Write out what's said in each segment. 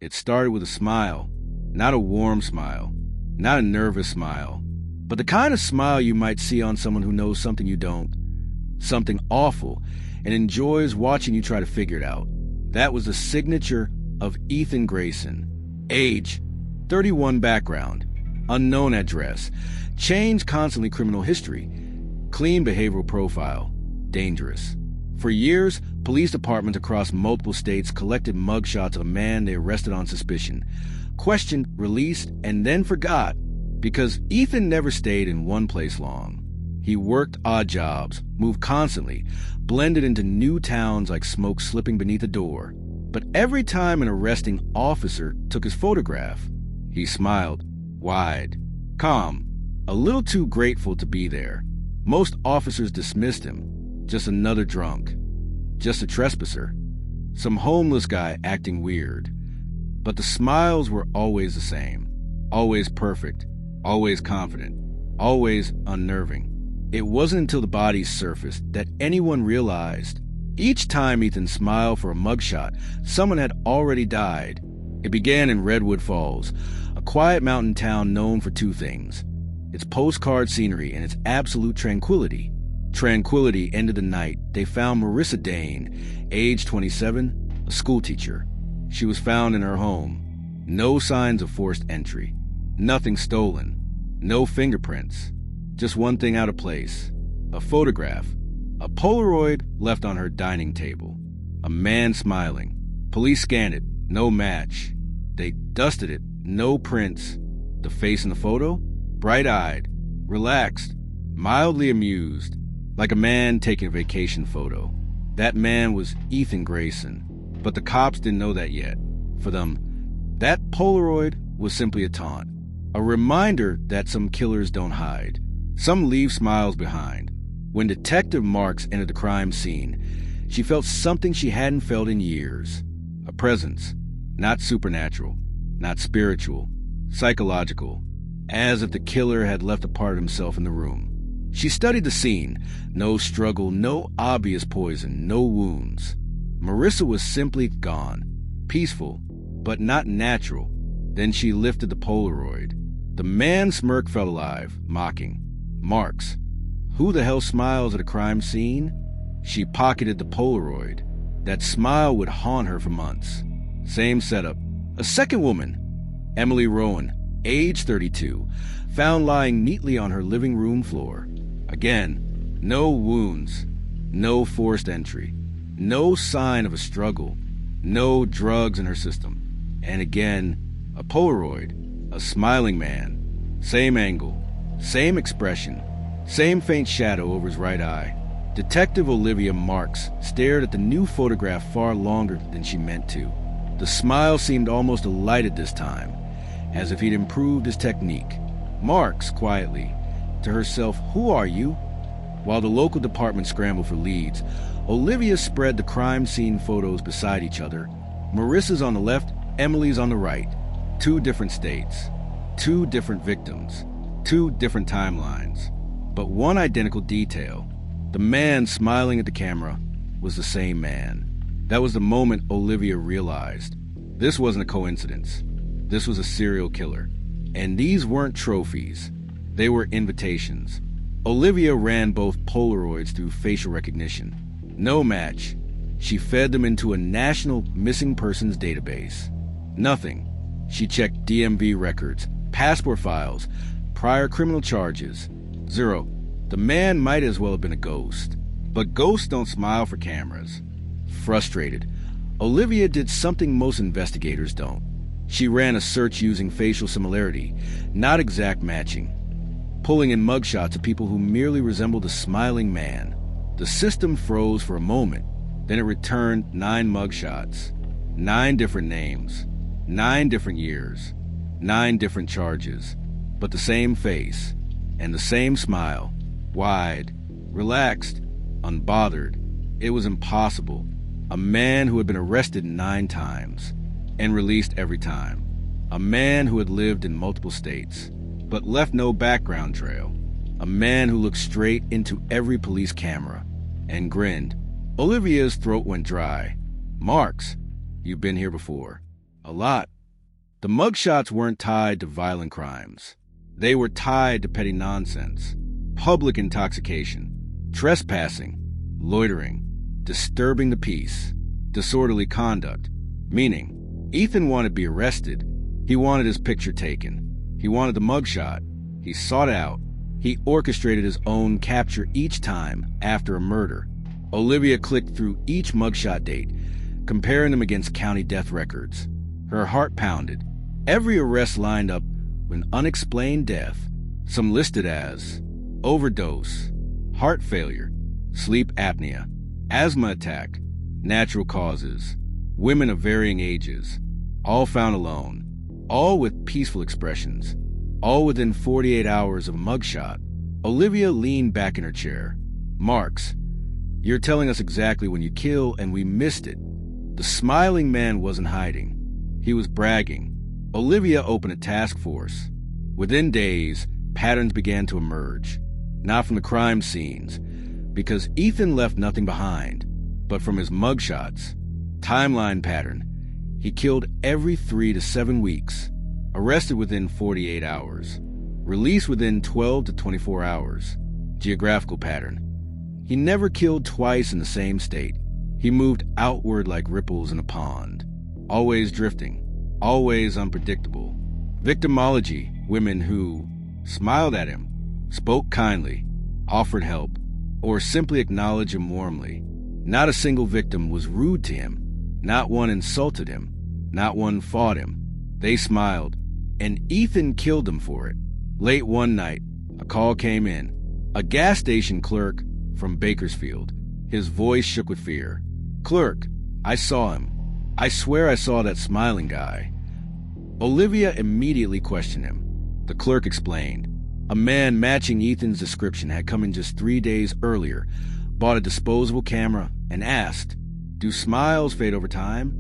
It started with a smile, not a warm smile, not a nervous smile, but the kind of smile you might see on someone who knows something you don't, something awful, and enjoys watching you try to figure it out. That was the signature of Ethan Grayson. Age, 31, background, unknown address, change constantly, criminal history, clean behavioral profile, dangerous. For years, police departments across multiple states collected mugshots of a man they arrested on suspicion, questioned, released, and then forgot, because Ethan never stayed in one place long. He worked odd jobs, moved constantly, blended into new towns like smoke slipping beneath a door. But every time an arresting officer took his photograph, he smiled, wide, calm, a little too grateful to be there. Most officers dismissed him. Just another drunk. Just a trespasser. Some homeless guy acting weird. But the smiles were always the same. Always perfect. Always confident. Always unnerving. It wasn't until the bodies surfaced that anyone realized each time Ethan smiled for a mugshot, someone had already died. It began in Redwood Falls, a quiet mountain town known for two things: its postcard scenery and its absolute tranquility. Tranquility ended the night they found Marissa Dane, age 27, a schoolteacher. She was found in her home. No signs of forced entry. Nothing stolen. No fingerprints. Just one thing out of place. A photograph. A Polaroid left on her dining table. A man smiling. Police scanned it. No match. They dusted it. No prints. The face in the photo? Bright-eyed. Relaxed. Mildly amused. Like a man taking a vacation photo. That man was Ethan Grayson. But the cops didn't know that yet. For them, that Polaroid was simply a taunt. A reminder that some killers don't hide. Some leave smiles behind. When Detective Marks entered the crime scene, she felt something she hadn't felt in years. A presence. Not supernatural. Not spiritual. Psychological. As if the killer had left a part of himself in the room. She studied the scene. No struggle, no obvious poison, no wounds. Marissa was simply gone. Peaceful, but not natural. Then she lifted the Polaroid. The man's smirk felt alive, mocking. Marks. Who the hell smiles at a crime scene? She pocketed the Polaroid. That smile would haunt her for months. Same setup. A second woman, Emily Rowan, age 32, found lying neatly on her living room floor. Again, no wounds, no forced entry, no sign of a struggle, no drugs in her system. And again, a Polaroid, a smiling man, same angle, same expression, same faint shadow over his right eye. Detective Olivia Marks stared at the new photograph far longer than she meant to. The smile seemed almost delighted this time, as if he'd improved his technique. Marks, quietly, to herself, "Who are you?" While the local department scrambled for leads, Olivia spread the crime scene photos beside each other. Marissa's on the left, Emily's on the right. Two different states, two different victims, two different timelines. But one identical detail. The man smiling at the camera was the same man. That was the moment Olivia realized. This wasn't a coincidence. This was a serial killer. And these weren't trophies. They were invitations. Olivia ran both Polaroids through facial recognition. No match. She fed them into a national missing persons database. Nothing. She checked DMV records, passport files, prior criminal charges. Zero. The man might as well have been a ghost. But ghosts don't smile for cameras. Frustrated, Olivia did something most investigators don't. She ran a search using facial similarity, not exact matching, pulling in mugshots of people who merely resembled a smiling man. The system froze for a moment, then it returned 9 mugshots, 9 different names, 9 different years, 9 different charges, but the same face, and the same smile, wide, relaxed, unbothered. It was impossible. A man who had been arrested 9 times and released every time. A man who had lived in multiple states, but left no background trail. A man who looked straight into every police camera and grinned. Olivia's throat went dry. "Marks, you've been here before." "A lot," The mugshots weren't tied to violent crimes. They were tied to petty nonsense, public intoxication, trespassing, loitering, disturbing the peace, disorderly conduct, meaning Ethan wanted to be arrested. He wanted his picture taken. He wanted the mugshot. He sought it out. He orchestrated his own capture each time after a murder. Olivia clicked through each mugshot date, comparing them against county death records. Her heart pounded. Every arrest lined up with unexplained death, some listed as overdose, heart failure, sleep apnea, asthma attack, natural causes, women of varying ages, all found alone, all with peaceful expressions, all within 48 hours of a mugshot. Olivia leaned back in her chair. Marks, you're telling us exactly when you kill, and we missed it. The smiling man wasn't hiding. He was bragging. Olivia opened a task force. Within days, patterns began to emerge, not from the crime scenes, because Ethan left nothing behind, but from his mugshots. Timeline pattern. He killed every 3 to 7 weeks, arrested within 48 hours, released within 12 to 24 hours. Geographical pattern. He never killed twice in the same state. He moved outward like ripples in a pond, always drifting, always unpredictable. Victimology, women who smiled at him, spoke kindly, offered help, or simply acknowledged him warmly. Not a single victim was rude to him. Not one insulted him. Not one fought him. They smiled, and Ethan killed them for it. Late one night, a call came in. A gas station clerk from Bakersfield. His voice shook with fear. "Clerk, I saw him. I swear I saw that smiling guy." Olivia immediately questioned him. The clerk explained. A man matching Ethan's description had come in just 3 days earlier, bought a disposable camera, and asked, "Do smiles fade over time?"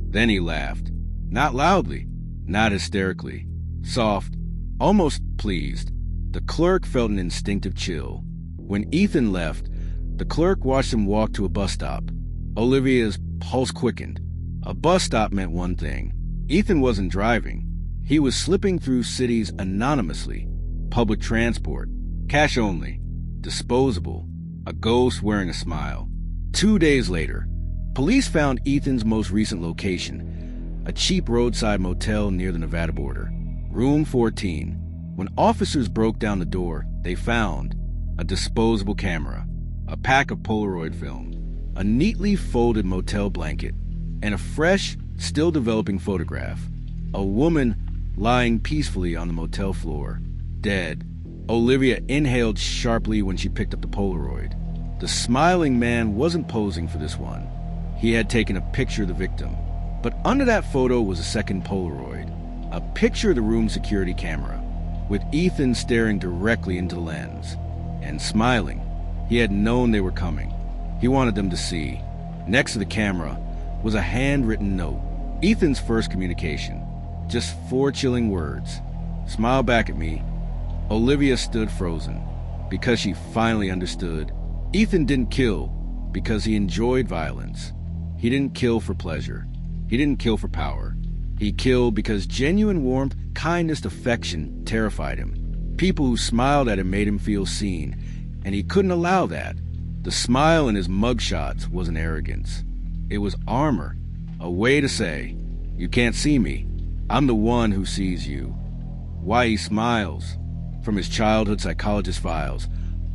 Then he laughed. Not loudly, not hysterically. Soft, almost pleased. The clerk felt an instinctive chill. When Ethan left, the clerk watched him walk to a bus stop. Olivia's pulse quickened. A bus stop meant one thing. Ethan wasn't driving. He was slipping through cities anonymously. Public transport, cash only, disposable, a ghost wearing a smile. 2 days later, police found Ethan's most recent location, a cheap roadside motel near the Nevada border, room 14. When officers broke down the door, they found a disposable camera, a pack of Polaroid film, a neatly folded motel blanket, and a fresh, still developing photograph. A woman lying peacefully on the motel floor, dead. Olivia inhaled sharply when she picked up the Polaroid. The smiling man wasn't posing for this one. He had taken a picture of the victim. But under that photo was a second Polaroid, a picture of the room security camera, with Ethan staring directly into the lens and smiling. He had known they were coming. He wanted them to see. Next to the camera was a handwritten note, Ethan's first communication. Just 4 chilling words. "Smile back at me." Olivia stood frozen, because she finally understood. Ethan didn't kill because he enjoyed violence. He didn't kill for pleasure. He didn't kill for power. He killed because genuine warmth, kindness, affection terrified him. People who smiled at him made him feel seen, and he couldn't allow that. The smile in his mugshots wasn't arrogance. It was armor, a way to say, "You can't see me. I'm the one who sees you." Why he smiles. From his childhood psychologist files,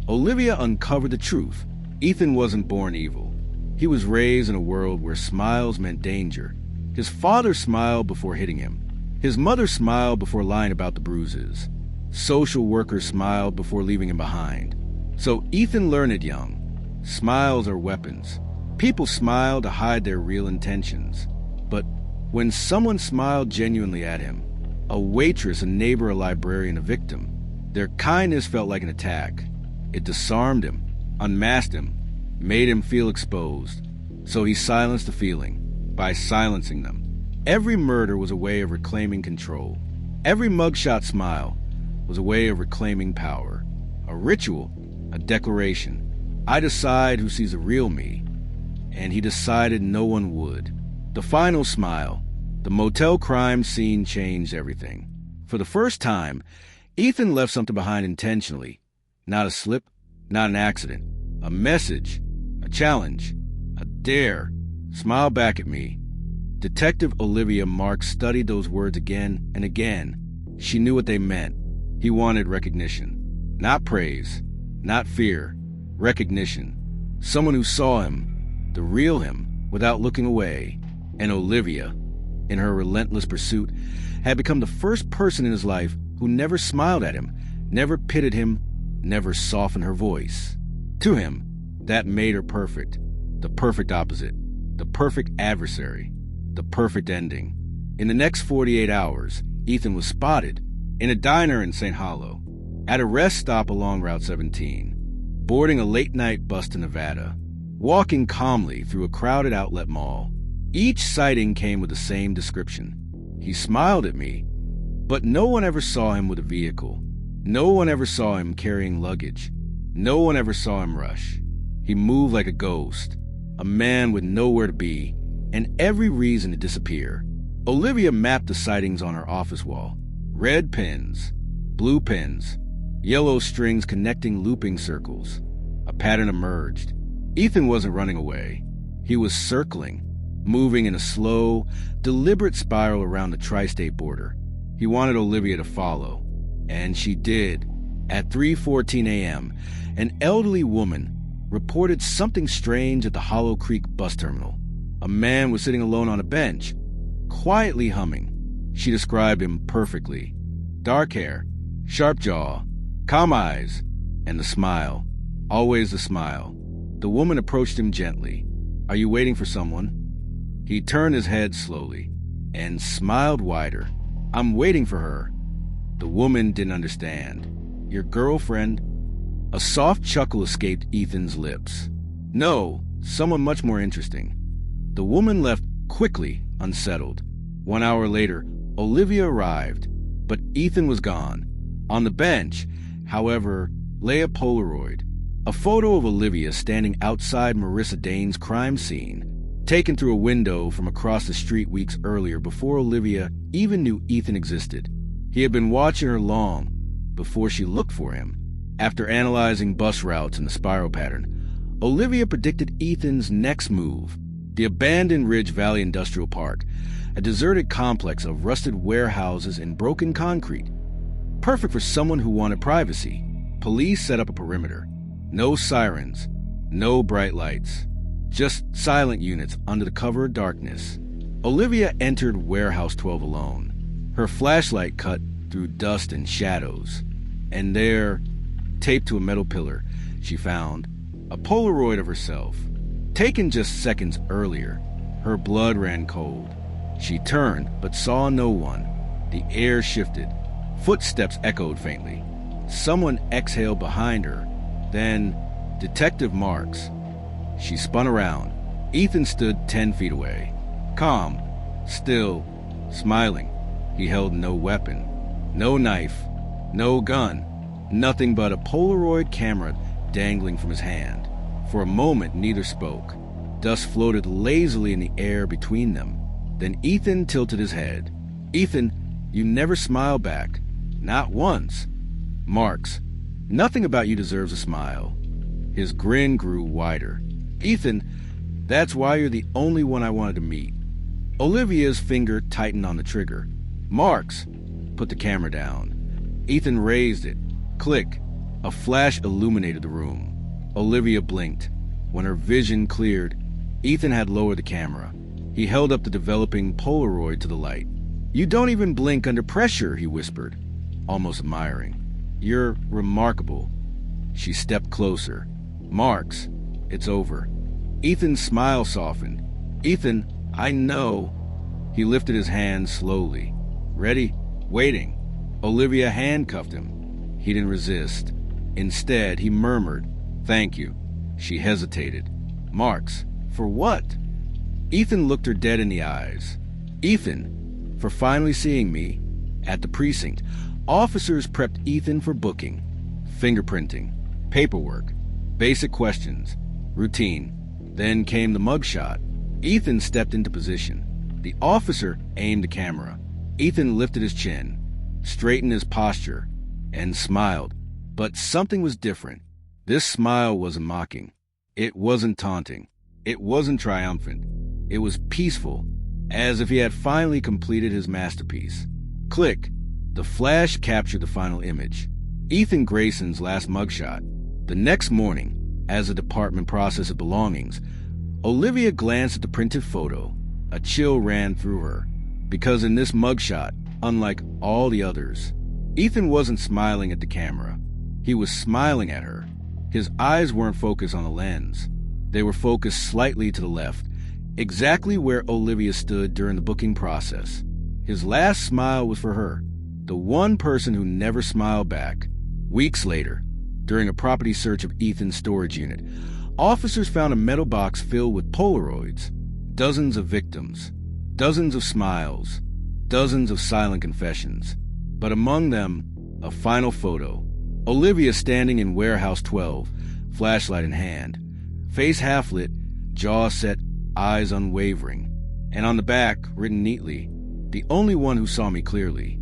Olivia uncovered the truth. Ethan wasn't born evil. He was raised in a world where smiles meant danger. His father smiled before hitting him. His mother smiled before lying about the bruises. Social workers smiled before leaving him behind. So Ethan learned it young. Smiles are weapons. People smile to hide their real intentions. But when someone smiled genuinely at him, a waitress, a neighbor, a librarian, a victim, their kindness felt like an attack. It disarmed him, unmasked him, made him feel exposed. So he silenced the feeling by silencing them. Every murder was a way of reclaiming control. Every mugshot smile was a way of reclaiming power. A ritual, a declaration. I decide who sees the real me. And he decided no one would. The final smile, The motel crime scene changed everything. For the first time, Ethan left something behind intentionally. Not a slip, not an accident. A message, a challenge, a dare. Smile back at me. Detective Olivia Marks studied those words again and again. She knew what they meant. He wanted recognition. Not praise, not fear. Recognition. Someone who saw him, the real him, without looking away. And Olivia, in her relentless pursuit, had become the first person in his life who never smiled at him, never pitied him, never softened her voice. To him, that made her perfect. The perfect opposite. The perfect adversary. The perfect ending. In the next 48 hours, Ethan was spotted in a diner in St. Hollow, at a rest stop along Route 17, boarding a late-night bus to Nevada, walking calmly through a crowded outlet mall. Each sighting came with the same description. He smiled at me, but no one ever saw him with a vehicle. No one ever saw him carrying luggage. No one ever saw him rush. He moved like a ghost, a man with nowhere to be, and every reason to disappear. Olivia mapped the sightings on her office wall. Red pins, blue pins, yellow strings connecting looping circles. A pattern emerged. Ethan wasn't running away. He was circling, moving in a slow, deliberate spiral around the tri-state border. He wanted Olivia to follow, and she did. At 3:14 a.m., an elderly woman reported something strange at the Hollow Creek bus terminal. A man was sitting alone on a bench, quietly humming. She described him perfectly. Dark hair, sharp jaw, calm eyes, and the smile. Always the smile. The woman approached him gently. "Are you waiting for someone?" He turned his head slowly and smiled wider. "I'm waiting for her." The woman didn't understand. "Your girlfriend?" A soft chuckle escaped Ethan's lips. "No, someone much more interesting." The woman left quickly, unsettled. 1 hour later, Olivia arrived, but Ethan was gone. On the bench, however, lay a Polaroid, a photo of Olivia standing outside Marissa Dane's crime scene, taken through a window from across the street weeks earlier before Olivia even knew Ethan existed. He had been watching her long before she looked for him. After analyzing bus routes and the spiral pattern, Olivia predicted Ethan's next move: the abandoned Ridge Valley Industrial Park, a deserted complex of rusted warehouses and broken concrete. Perfect for someone who wanted privacy. Police set up a perimeter. No sirens, no bright lights, just silent units under the cover of darkness. Olivia entered Warehouse 12 alone, her flashlight cut through dust and shadows. And there, taped to a metal pillar, she found a Polaroid of herself, taken just seconds earlier. Her blood ran cold. She turned, but saw no one. The air shifted. Footsteps echoed faintly. Someone exhaled behind her. Then, Detective Marks. She spun around. Ethan stood 10 feet away. Calm, still, smiling. He held no weapon, no knife, no gun, nothing but a Polaroid camera dangling from his hand. For a moment, neither spoke. Dust floated lazily in the air between them. Then Ethan tilted his head. "Ethan, you never smile back. Not once." "Marks, nothing about you deserves a smile." His grin grew wider. "Ethan, that's why you're the only one I wanted to meet." Olivia's finger tightened on the trigger. "Marks!" Put the camera down. Ethan raised it. Click. A flash illuminated the room. Olivia blinked. When her vision cleared, Ethan had lowered the camera. He held up the developing Polaroid to the light. "You don't even blink under pressure," he whispered, almost admiring. "You're remarkable." She stepped closer. "Marks, it's over." Ethan's smile softened. "Ethan, I know." He lifted his hand slowly. "Ready? Waiting." Olivia handcuffed him. He didn't resist. Instead, he murmured, "Thank you." She hesitated. "Marks, for what?" Ethan looked her dead in the eyes. "Ethan, for finally seeing me." At the precinct, officers prepped Ethan for booking. Fingerprinting, paperwork, basic questions, routine. Then came the mugshot. Ethan stepped into position. The officer aimed the camera. Ethan lifted his chin, straightened his posture, and smiled. But something was different. This smile wasn't mocking. It wasn't taunting. It wasn't triumphant. It was peaceful, as if he had finally completed his masterpiece. Click. The flash captured the final image. Ethan Grayson's last mugshot. The next morning, as the department processed his belongings, Olivia glanced at the printed photo. A chill ran through her, because in this mugshot, unlike all the others, Ethan wasn't smiling at the camera. He was smiling at her. His eyes weren't focused on the lens. They were focused slightly to the left, exactly where Olivia stood during the booking process. His last smile was for her, the one person who never smiled back. Weeks later, during a property search of Ethan's storage unit, officers found a metal box filled with Polaroids. Dozens of victims, dozens of smiles, dozens of silent confessions. But among them, a final photo. Olivia standing in warehouse 12, flashlight in hand, face half lit, jaw set, eyes unwavering. And on the back, written neatly, "The only one who saw me clearly."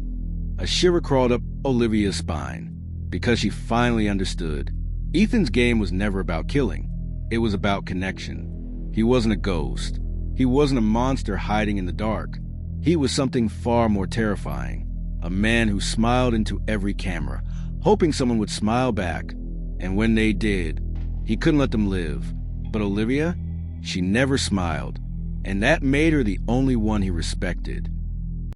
A shiver crawled up Olivia's spine, because she finally understood. Ethan's game was never about killing. It was about connection. He wasn't a ghost. He wasn't a monster hiding in the dark. He was something far more terrifying. A man who smiled into every camera, hoping someone would smile back. And when they did, he couldn't let them live. But Olivia, she never smiled. And that made her the only one he respected.